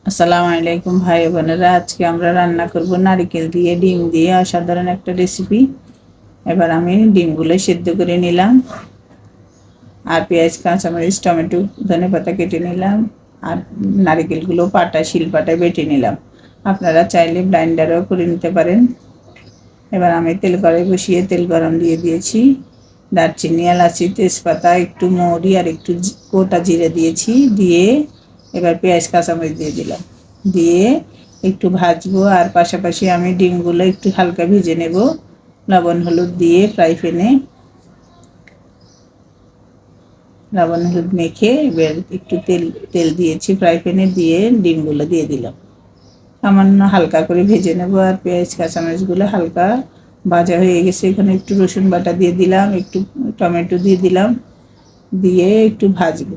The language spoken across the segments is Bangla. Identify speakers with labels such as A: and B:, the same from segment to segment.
A: আসসালামু আলাইকুম ভাই বোনেরা, আজকে আমরা রান্না করব নারকেল দিয়ে ডিম দিয়ে অসাধারণ একটা রেসিপি। এবার আমি ডিমগুলো সেদ্ধ করে নিলাম, আর পেঁয়াজ, কাঁচামরিচ, টমেটো, ধনেপাতা কেটে নিলাম, আর নারকেলগুলো শিলপাটায় বেটে নিলাম। আপনারা চাইলে ব্লাইন্ডারও করে নিতে পারেন। এবার আমি তেল কড়াই বসিয়ে তেল গরম দিয়ে দিয়েছি। দারচিনি, এলাচি, তেজপাতা, একটু মৌরি আর একটু গোটা জিরে দিয়েছি। দিয়ে এবার পেঁয়াজ, কাঁচামরিচ দিয়ে দিলাম। দিয়ে একটু ভাজবো, আর পাশাপাশি আমি ডিমগুলো একটু হালকা ভেজে নেব লবণ হলুদ দিয়ে। ফ্রাই প্যানে লবণ হলুদ মেখে এবার একটু তেল তেল দিয়েছি ফ্রাই প্যানে, দিয়ে ডিমগুলো দিয়ে দিলাম। সামান্য হালকা করে ভেজে নেব। আর পেঁয়াজ, কাঁচামরিচগুলো হালকা ভাজা হয়ে গেছে, এখানে একটু রসুন বাটা দিয়ে দিলাম, একটু টমেটো দিয়ে দিলাম, দিয়ে একটু ভাজবো।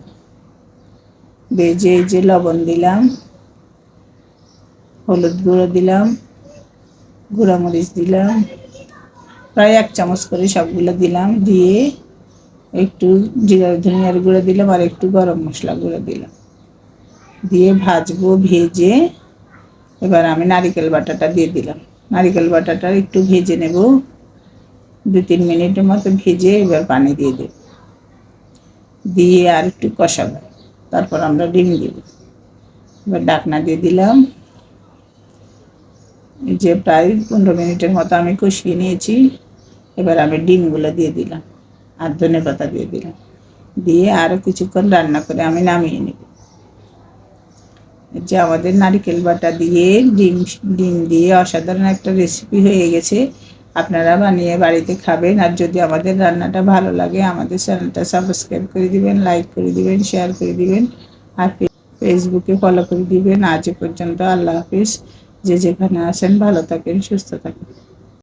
A: ভেজে যে লবণ দিলাম, হলুদ গুঁড়ো দিলাম, গুঁড়ামরিচ দিলাম, প্রায় 1 চামচ করে সবগুলো দিলাম। দিয়ে একটু জিরা ধনিয়ার গুঁড়ো দিলাম, আর একটু গরম মশলা গুঁড়ো দিলাম, দিয়ে ভাজবো। ভেজে এবার আমি নারিকেল বাটাটা দিয়ে দিলাম। নারিকেল বাটাটা একটু ভেজে নেব, 2-3 মিনিটের মতো ভেজে এবার পানি দিয়ে দেব। দিয়ে আর একটু কষাবো, তারপর আমরা ডিম দেব। এবার ঢাকনা দিয়ে দিলাম। যে প্রায় 15 মিনিটের মতো আমি কষিয়ে নিয়েছি। এবার আমি ডিমগুলো দিয়ে দিলাম, আর ধনেপাতা দিয়ে দিলাম। দিয়ে আরও কিছুক্ষণ রান্না করে আমি নামিয়ে নেব। যে আমাদের নারকেল বাটা দিয়ে ডিম ডিম দিয়ে অসাধারণ একটা রেসিপি হয়ে গেছে। আপনারা বানিয়ে বাড়িতে খাবেন। আর যদি আমাদের রান্নাটা ভালো লাগে, আমাদের চ্যানেলটা সাবস্ক্রাইব করে দিবেন, লাইক করে দিবেন, শেয়ার করে দিবেন, আর ফেসবুকে ফলো করে দিবেন। আজ পর্যন্ত আল্লাহ হাফিজ। যে যেখানে আছেন ভালো থাকেন, সুস্থ থাকেন।